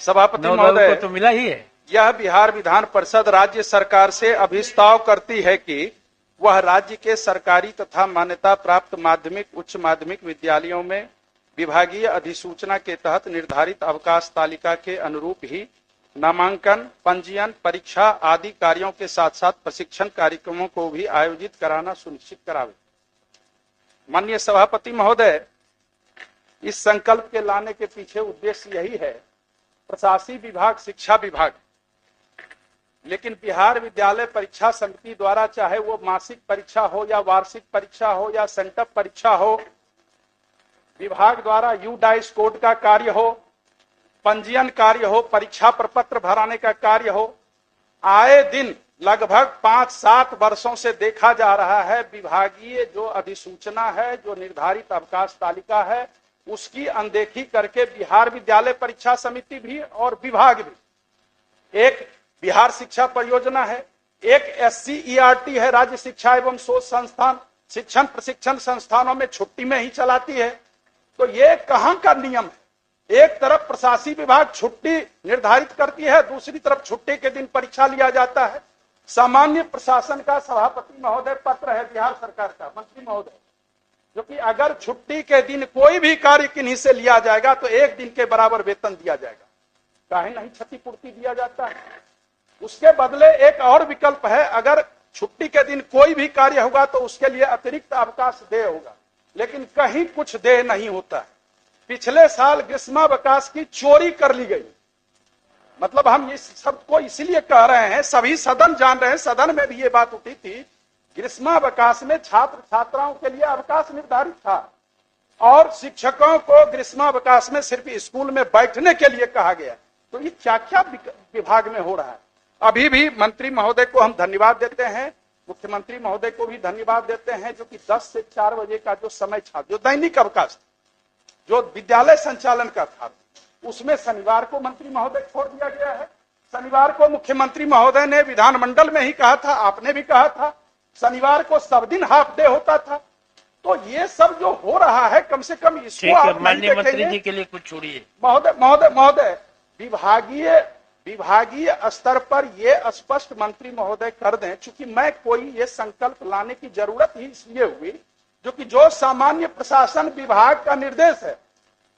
सभापति 9 महोदय को तो मिला ही है। यह बिहार विधान परिषद राज्य सरकार से अभिस्ताव करती है कि वह राज्य के सरकारी तथा मान्यता प्राप्त माध्यमिक उच्च माध्यमिक विद्यालयों में विभागीय अधिसूचना के तहत निर्धारित अवकाश तालिका के अनुरूप ही नामांकन, पंजीयन, परीक्षा आदि कार्यों के साथ साथ प्रशिक्षण कार्यक्रमों को भी आयोजित कराना सुनिश्चित करावे। माननीय सभापति महोदय, इस संकल्प के लाने के पीछे उद्देश्य यही है, प्रशासकीय विभाग, शिक्षा विभाग, लेकिन बिहार विद्यालय परीक्षा समिति द्वारा चाहे वो मासिक परीक्षा हो या वार्षिक परीक्षा हो या सेंटअप परीक्षा हो, विभाग द्वारा यूडाइस कोड का कार्य हो, पंजीयन कार्य हो, परीक्षा प्रपत्र भराने का कार्य हो, आए दिन लगभग 5-7 वर्षों से देखा जा रहा है विभागीय जो अधिसूचना है, जो निर्धारित अवकाश तालिका है, उसकी अनदेखी करके बिहार विद्यालय परीक्षा समिति भी और विभाग भी, एक बिहार शिक्षा परियोजना है, एक SCERT है, राज्य शिक्षा एवं शोध संस्थान, शिक्षण प्रशिक्षण संस्थानों में छुट्टी में ही चलाती है। तो ये कहां का नियम है? एक तरफ प्रशासकीय विभाग छुट्टी निर्धारित करती है, दूसरी तरफ छुट्टी के दिन परीक्षा लिया जाता है। सामान्य प्रशासन का सभापति महोदय पत्र है बिहार सरकार का, मंत्री महोदय, जो कि अगर छुट्टी के दिन कोई भी कार्य किन्हीं से लिया जाएगा तो 1 दिन के बराबर वेतन दिया जाएगा। काहे नहीं क्षतिपूर्ति दिया जाता है? उसके बदले एक और विकल्प है, अगर छुट्टी के दिन कोई भी कार्य होगा तो उसके लिए अतिरिक्त अवकाश देय होगा, लेकिन कहीं कुछ देय नहीं होता है। पिछले साल ग्रीष्मावकाश की चोरी कर ली गई। मतलब हम इस सबको इसलिए कह रहे हैं, सभी सदन जान रहे हैं, सदन में भी ये बात उठी थी, ग्रीष्मावकाश में छात्र छात्राओं के लिए अवकाश निर्धारित था और शिक्षकों को ग्रीष्मावकाश में सिर्फ स्कूल में बैठने के लिए कहा गया। तो ये क्या क्या विभाग में हो रहा है। अभी भी मंत्री महोदय को हम धन्यवाद देते हैं, मुख्यमंत्री महोदय को भी धन्यवाद देते हैं, जो कि 10 से 4 बजे का जो समय था, जो दैनिक अवकाश था, जो विद्यालय संचालन का था, उसमें शनिवार को मंत्री महोदय छोड़ दिया गया है। शनिवार को मुख्यमंत्री महोदय ने विधानमंडल में ही कहा था, आपने भी कहा था, शनिवार को सब दिन हाफ डे होता था। तो ये सब जो हो रहा है, कम से कम इसको आप माननीय मंत्री जी के लिए कुछ छोड़िए। महोदय विभागीय स्तर पर ये स्पष्ट मंत्री महोदय कर दें, चूंकि मैं कोई ये संकल्प लाने की जरूरत ही इसलिए हुई, जो कि जो सामान्य प्रशासन विभाग का निर्देश है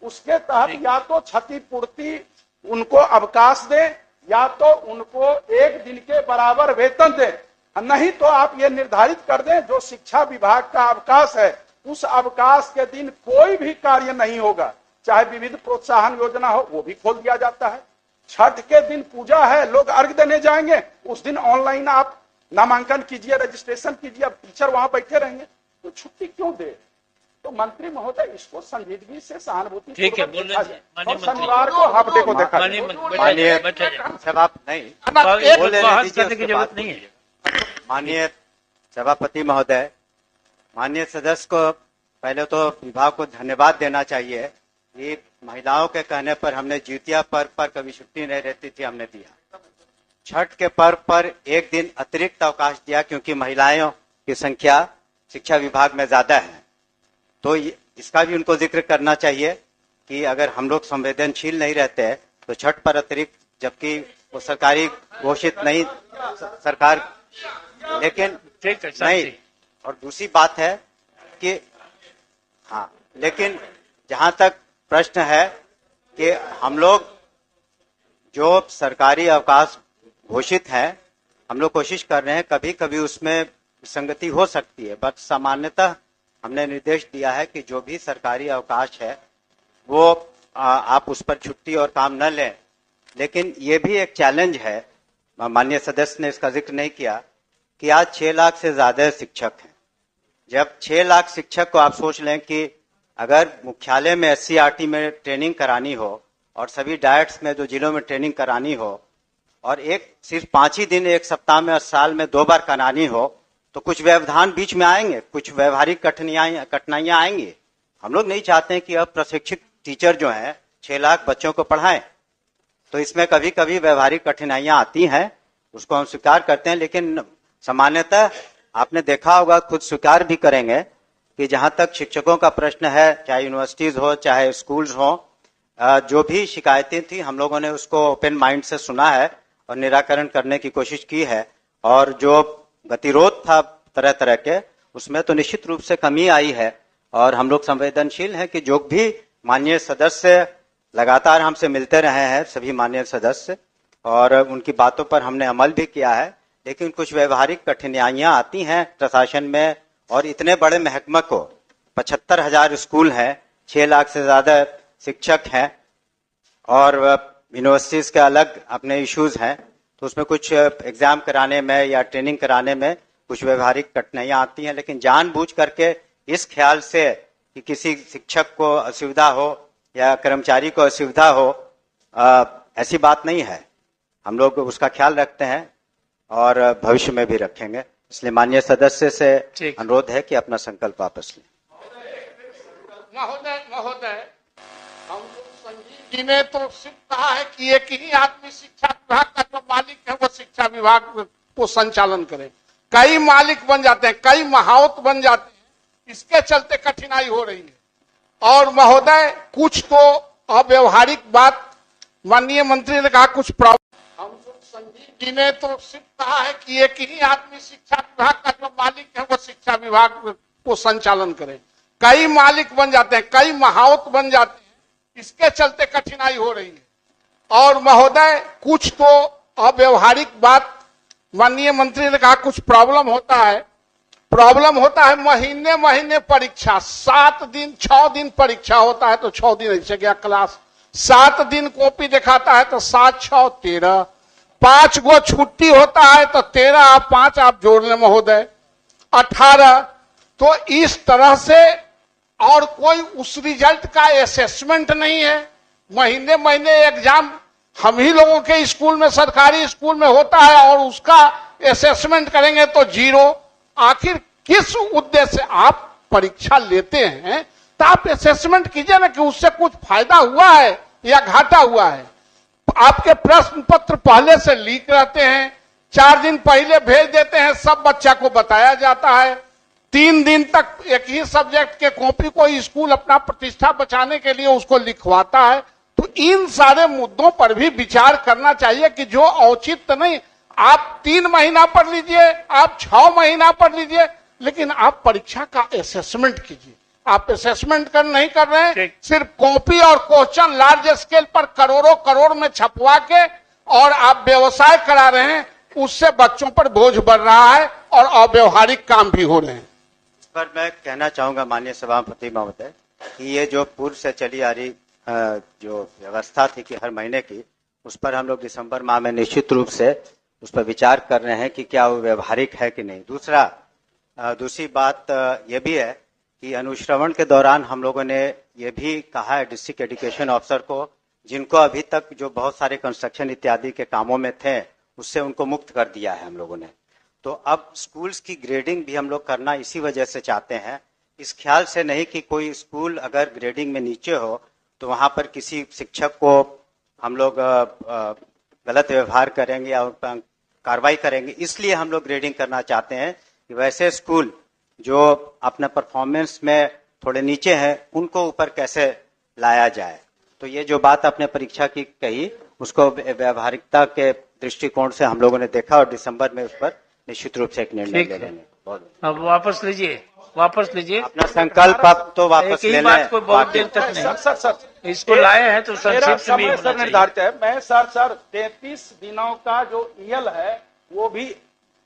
उसके तहत या तो क्षतिपूर्ति उनको अवकाश दें या तो उनको 1 दिन के बराबर वेतन दें, नहीं तो आप ये निर्धारित कर दें जो शिक्षा विभाग का अवकाश है उस अवकाश के दिन कोई भी कार्य नहीं होगा, चाहे विविध प्रोत्साहन योजना हो वो भी खोल दिया जाता है। छठ के दिन पूजा है, लोग अर्घ देने जाएंगे, उस दिन ऑनलाइन आप नामांकन कीजिए, रजिस्ट्रेशन कीजिए, अब टीचर वहां बैठे रहेंगे, तो छुट्टी क्यों दे? तो मंत्री महोदय इसको संजीदगी से सहानुभूति, ठीक है, शनिवार को हाफ डे को देखा। माननीय सभापति महोदय, माननीय सदस्य को पहले तो विभाग को धन्यवाद देना चाहिए। ये महिलाओं के कहने पर हमने जितिया पर्व पर कभी छुट्टी नहीं रहती थी, हमने दिया। छठ के पर्व पर 1 दिन अतिरिक्त अवकाश दिया क्योंकि महिलाओं की संख्या शिक्षा विभाग में ज्यादा है। तो इसका भी उनको जिक्र करना चाहिए कि अगर हम लोग संवेदनशील नहीं रहते तो छठ पर अतिरिक्त, जबकि वो सरकारी घोषित नहीं सरकार, लेकिन नहीं। और दूसरी बात है कि हाँ, लेकिन जहां तक प्रश्न है कि हम लोग जो सरकारी अवकाश घोषित है, हम लोग कोशिश कर रहे हैं, कभी कभी उसमें विसंगति हो सकती है, बट सामान्यतः हमने निर्देश दिया है कि जो भी सरकारी अवकाश है वो आप उस पर छुट्टी और काम न लें। लेकिन ये भी एक चैलेंज है, माननीय सदस्य ने इसका जिक्र नहीं किया, कि आज 6 लाख से ज्यादा शिक्षक हैं। जब 6 लाख शिक्षक को आप सोच लें कि अगर मुख्यालय में SCERT में ट्रेनिंग करानी हो और सभी डायट्स में जो जिलों में ट्रेनिंग करानी हो और एक सिर्फ 5 ही दिन एक सप्ताह में और साल में 2 बार करानी हो, तो कुछ व्यवधान बीच में आएंगे, कुछ व्यवहारिक कठिनाइयां आएंगी। हम लोग नहीं चाहते हैं कि अब प्रशिक्षित टीचर जो हैं 6 लाख बच्चों को पढ़ाएं, तो इसमें कभी कभी व्यवहारिक कठिनाइयां आती हैं, उसको हम स्वीकार करते हैं। लेकिन सामान्यतः आपने देखा होगा, खुद स्वीकार भी करेंगे कि जहां तक शिक्षकों का प्रश्न है, चाहे यूनिवर्सिटीज हो चाहे स्कूल्स हो, जो भी शिकायतें थी हम लोगों ने उसको ओपन माइंड से सुना है और निराकरण करने की कोशिश की है। और जो गतिरोध था तरह तरह के, उसमें तो निश्चित रूप से कमी आई है। और हम लोग संवेदनशील हैं कि जो भी माननीय सदस्य लगातार हमसे मिलते रहे हैं, सभी माननीय सदस्य, और उनकी बातों पर हमने अमल भी किया है। लेकिन कुछ व्यवहारिक कठिनाइयां आती हैं प्रशासन में। और इतने बड़े महकमे को 75,000 स्कूल हैं, 6 लाख से ज्यादा शिक्षक हैं और यूनिवर्सिटीज के अलग अपने इश्यूज हैं, तो उसमें कुछ एग्जाम कराने में या ट्रेनिंग कराने में कुछ व्यवहारिक कठिनाइयां आती हैं। लेकिन जानबूझ करके इस ख्याल से कि किसी शिक्षक को असुविधा हो या कर्मचारी को असुविधा हो, ऐसी बात नहीं है। हम लोग उसका ख्याल रखते हैं और भविष्य में भी रखेंगे। इसलिए माननीय सदस्य से अनुरोध है कि अपना संकल्प वापस लें। महोदय, हम लोग संजीव जी ने तो सिर्फ कहा है कि एक ही आदमी शिक्षा विभाग का जो मालिक है वो शिक्षा विभाग को संचालन करे। कई मालिक बन जाते हैं, कई महावत बन जाते हैं, इसके चलते कठिनाई हो रही है। और महोदय, कुछ तो अव्यवहारिक बात माननीय मंत्री ने कहा, कुछ प्रॉब्लम। हम लोग संजीव जी ने तो सिर्फ कहा है कि एक ही आदमी शिक्षा विभाग का जो मालिक है वो शिक्षा विभाग को संचालन करे। कई मालिक बन जाते हैं, कई महावत बन जाते हैं, इसके चलते कठिनाई हो रही है। और महोदय, कुछ तो अव्यवहारिक बात माननीय मंत्री ने कहा, कुछ प्रॉब्लम होता है महीने महीने परीक्षा, 7 दिन 6 दिन परीक्षा होता है तो 6 दिन ऐसे गया क्लास, 7 दिन कॉपी दिखाता है तो 7 6 13, 5 गो छुट्टी होता है तो 13 आप 5 आप जोड़ लें महोदय, 18। तो इस तरह से, और कोई उस रिजल्ट का असेसमेंट नहीं है। महीने महीने एग्जाम हम ही लोगों के स्कूल में, सरकारी स्कूल में होता है और उसका असेसमेंट करेंगे तो 0। आखिर किस उद्देश्य से आप परीक्षा लेते हैं? तो आप असेसमेंट कीजिए ना कि उससे कुछ फायदा हुआ है या घाटा हुआ है। आपके प्रश्न पत्र पहले से लीक रहते हैं, 4 दिन पहले भेज देते हैं, सब बच्चा को बताया जाता है। 3 दिन तक एक ही सब्जेक्ट के कॉपी को स्कूल अपना प्रतिष्ठा बचाने के लिए उसको लिखवाता है। तो इन सारे मुद्दों पर भी विचार करना चाहिए कि जो औचित्य नहीं, आप 3 महीना पढ़ लीजिए, आप 6 महीना पढ़ लीजिए, लेकिन आप परीक्षा का असेसमेंट कीजिए। आप असेसमेंट नहीं कर रहे हैं, सिर्फ कॉपी और क्वेश्चन लार्ज स्केल पर करोड़ों करोड़ में छपवा के और आप व्यवसाय करा रहे हैं, उससे बच्चों पर बोझ बढ़ रहा है और अव्यवहारिक काम भी हो रहे हैं। पर मैं कहना चाहूंगा माननीय सभापति महोदय कि ये जो पूर्व से चली आ रही जो व्यवस्था थी कि हर महीने की, उस पर हम लोग दिसंबर माह में निश्चित रूप से उस पर विचार कर रहे हैं कि क्या वो व्यवहारिक है कि नहीं। दूसरी बात ये भी है कि अनुश्रवण के दौरान हम लोगों ने ये भी कहा है डिस्ट्रिक्ट एजुकेशन ऑफिसर को, जिनको अभी तक जो बहुत सारे कंस्ट्रक्शन इत्यादि के कामों में थे, उससे उनको मुक्त कर दिया है हम लोगों ने। तो अब स्कूल्स की ग्रेडिंग भी हम लोग करना इसी वजह से चाहते हैं, इस ख्याल से नहीं कि कोई स्कूल अगर ग्रेडिंग में नीचे हो तो वहां पर किसी शिक्षक को हम लोग गलत व्यवहार करेंगे या उन पर कार्रवाई करेंगे। इसलिए हम लोग ग्रेडिंग करना चाहते हैं कि वैसे स्कूल जो अपने परफॉर्मेंस में थोड़े नीचे हैं, उनको ऊपर कैसे लाया जाए। तो ये जो बात आपने परीक्षा की कही, उसको व्यवहारिकता के दृष्टिकोण से हम लोगों ने देखा और दिसंबर में उस पर निश्चित रूप से एक निर्णय ले लेंगे। अब वापस लीजिए अपना संकल्प आप तो वापस ले लें। कोई बहुत देर तक नहीं। सर इसको लाए हैं तो संक्षिप्त में समय सर निर्धारित है। मैं सर 33 दिनों का जो ईएल है वो भी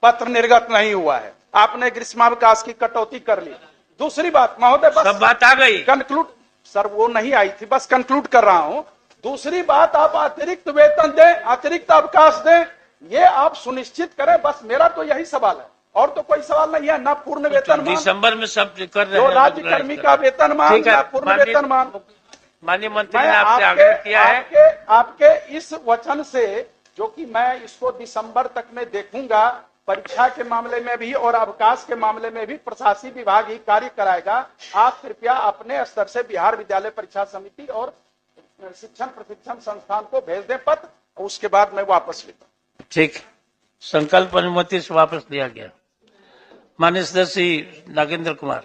पत्र निर्गत नहीं हुआ है। आपने ग्रीष्मावकाश की कटौती कर ली। दूसरी बात महोदय, बस सब बात आ गई, कंक्लूड सर, वो नहीं आई थी, बस कंक्लूड कर रहा हूं। दूसरी बात, आप अतिरिक्त वेतन दें, अतिरिक्त अवकाश दें, ये आप सुनिश्चित करें। बस मेरा तो यही सवाल है, और तो कोई सवाल नहीं है। ना पूर्ण वेतन दिसंबर में सब कर रहे हैं, राज्य कर्मी का वेतनमान, ना पूर्ण वेतनमान। माननीय मंत्री ने आपसे आग्रह किया है। आपके इस वचन से, जो कि मैं इसको दिसंबर तक में देखूंगा, परीक्षा के मामले में भी और अवकाश के मामले में भी प्रशासनिक विभाग ही कार्य कराएगा। आप कृपया अपने स्तर से बिहार विद्यालय परीक्षा समिति और शिक्षण प्रशिक्षण संस्थान को भेज दें पत्र, उसके बाद मैं वापस लेता हूं। ठीक, संकल्प अनुमति से वापस लिया गया। माननीय सदस्य नागेंद्र कुमार।